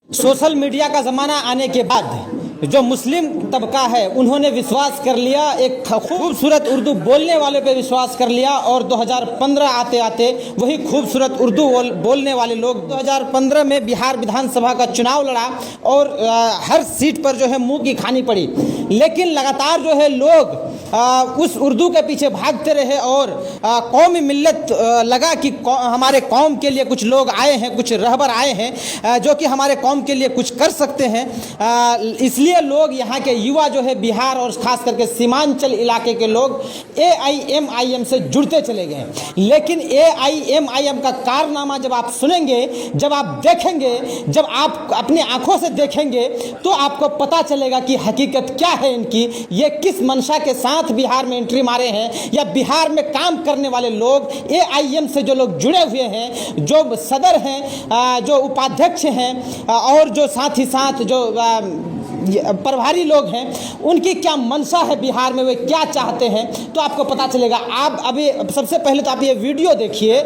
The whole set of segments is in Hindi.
सोशल मीडिया का ज़माना आने के बाद जो मुस्लिम तबका है उन्होंने विश्वास कर लिया, एक खूबसूरत उर्दू बोलने वाले पे विश्वास कर लिया और 2015 आते आते वही खूबसूरत उर्दू बोलने वाले लोग 2015 में बिहार विधानसभा का चुनाव लड़ा और हर सीट पर जो है मुंह की खानी पड़ी। लेकिन लगातार जो है लोग उस उर्दू के पीछे भागते रहे और कौमी मिल्लत लगा कि हमारे कौम के लिए कुछ लोग आए हैं, कुछ रहबर आए हैं जो कि हमारे कौम के लिए कुछ कर सकते हैं। इसलिए लोग यहाँ के युवा जो है बिहार और ख़ास करके सीमांचल इलाके के लोग AIMIM से जुड़ते चले गए। लेकिन AIMIM का कारनामा जब आप सुनेंगे, जब आप देखेंगे, जब आप अपनी आंखों से देखेंगे तो आपको पता चलेगा कि हकीकत क्या है इनकी, ये किस मंशा के साथ बिहार में एंट्री मारे हैं या बिहार में काम करने वाले लोग AIM से जो लोग जुड़े हुए हैं, जो सदर हैं, जो उपाध्यक्ष हैं और जो साथ ही साथ जो प्रभारी लोग हैं, उनकी क्या मंशा है बिहार में, वे क्या चाहते हैं, तो आपको पता चलेगा। आप अभी सबसे पहले तो आप ये वीडियो देखिए।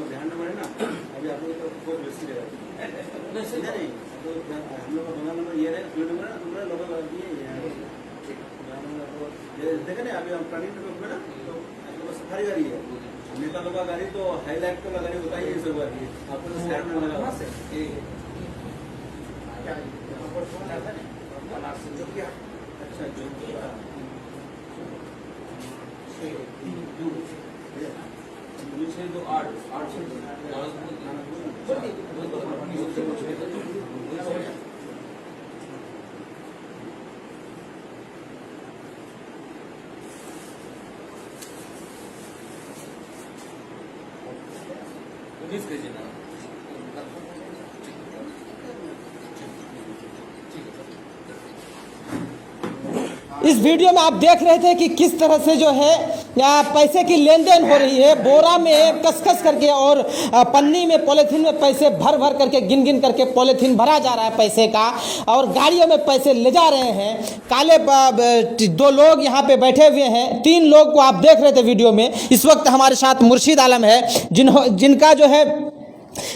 ध्यान न ना, अभी आप लोग तो बहुत बेसी रहेगा। नहीं तो हम लोग का बंगाल नंबर ये है, प्लेट नंबर ना तुम्हारा लोगों का ये देखे ना, अभी हम प्लानिंग में ना तो सफारी गाड़ी है, नेता लोग का गाड़ी तो हाईलाइट का गाड़ी होता है, ये सब गाड़ी आपको तो साइड में लगा से अच्छा जो 8 इस वीडियो में आप देख रहे थे कि किस तरह से जो है पैसे की लेन देन हो रही है, बोरा में कस करके और पन्नी में पॉलीथीन में पैसे भर करके गिन करके पॉलीथीन भरा जा रहा है पैसे का, और गाड़ियों में पैसे ले जा रहे हैं। काले दो लोग यहाँ पे बैठे हुए हैं, 3 लोग को आप देख रहे थे वीडियो में। इस वक्त हमारे साथ मुर्शीद आलम है, जिनका जो है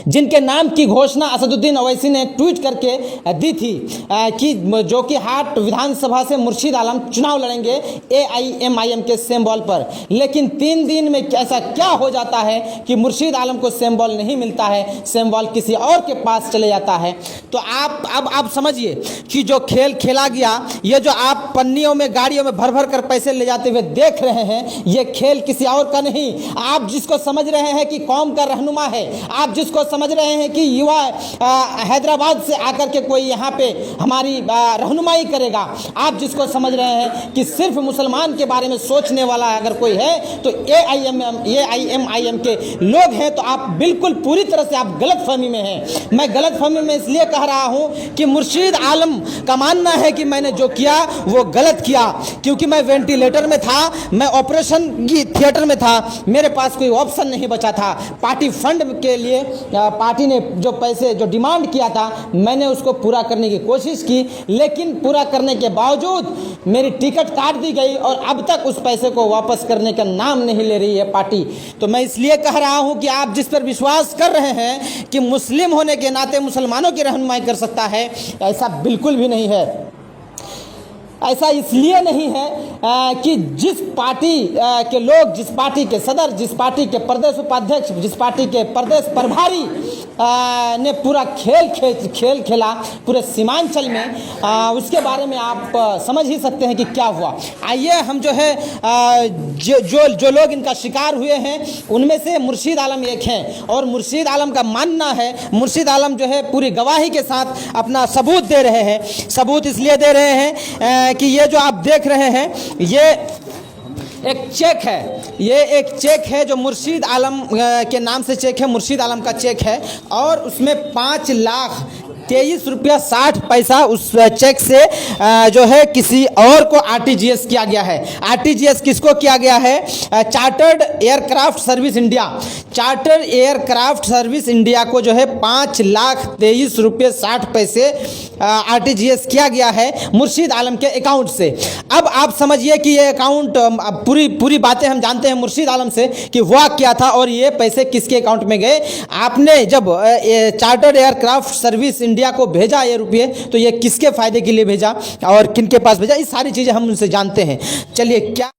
जिनके नाम की घोषणा असदुद्दीन ओवैसी ने ट्वीट करके दी थी कि जो कि हाट विधानसभा से मुर्शीद आलम चुनाव लड़ेंगे AIMIM के सिंबल पर। लेकिन 3 दिन में ऐसा क्या हो जाता है कि मुर्शीद आलम को सिंबल नहीं मिलता है, सिंबल किसी और के पास चले जाता है। तो आप समझिए कि जो खेल खेला गया, ये जो आप पन्नियों में गाड़ियों में भर कर पैसे ले जाते हुए देख रहे हैं, ये खेल किसी और का नहीं। आप जिसको समझ रहे हैं कि कौम का रहनुमा है, आप जिसको समझ रहे हैं कि युवा हैदराबाद से आकर के कोई यहाँ पे हमारी रहनुमाई करेगा, आप जिसको समझ रहे हैं कि सिर्फ मुसलमान के बारे में सोचने वाला अगर कोई है तो AIMIM के लोग हैं, तो आप बिल्कुल पूरी तरह से आप गलत फहमी में हैं। मैं गलत फहमी में इसलिए कह रहा हूँ कि मुर्शीद आलम का मानना है कि मैंने जो किया वो गलत किया, क्योंकि मैं वेंटिलेटर में था, मैं ऑपरेशन की थिएटर में था, मेरे पास कोई ऑप्शन नहीं बचा था। पार्टी फंड के लिए पार्टी ने जो पैसे जो डिमांड किया था, मैंने उसको पूरा करने की कोशिश की, लेकिन पूरा करने के बावजूद मेरी टिकट काट दी गई और अब तक उस पैसे को वापस करने का नाम नहीं ले रही है पार्टी। तो मैं इसलिए कह रहा हूं कि आप जिस पर विश्वास कर रहे हैं कि मुस्लिम होने के नाते मुसलमानों की रहनुमाई कर सकता है, ऐसा बिल्कुल भी नहीं है। ऐसा इसलिए नहीं है कि जिस पार्टी के लोग, जिस पार्टी के सदर, जिस पार्टी के प्रदेश उपाध्यक्ष, जिस पार्टी के प्रदेश प्रभारी ने पूरा खेल खेला पूरे सीमांचल में, उसके बारे में आप समझ ही सकते हैं कि क्या हुआ। आइए हम जो है जो लोग इनका शिकार हुए हैं उनमें से मुर्शीद आलम एक हैं, और मुर्शीद आलम का मानना है, मुर्शीद आलम जो है पूरी गवाही के साथ अपना सबूत दे रहे हैं। सबूत इसलिए दे रहे हैं कि ये जो आप देख रहे हैं, एक चेक है, ये एक चेक है जो मुर्शीद आलम के नाम से चेक है, मुर्शीद आलम का चेक है और उसमें 5,23,60 उस चेक से जो है किसी और को आरटीजीएस किया गया है। आरटीजीएस किसको किया गया है? Chartered aircraft service India, chartered aircraft service India को जो है 5,23,60 आरटीजीएस किया गया है मुर्शीद आलम के अकाउंट से। अब आप समझिए कि ये अकाउंट पूरी बातें हम जानते हैं मुर्शीद आलम से कि हुआ क्या था और ये पैसे किसके अकाउंट में गए। आपने जब चार्टर्ड एयरक्राफ्ट सर्विस इंडिया को भेजा ये रुपये तो ये किसके फ़ायदे के लिए भेजा और किन के पास भेजा, ये सारी चीज़ें हम उनसे जानते हैं। चलिए क्या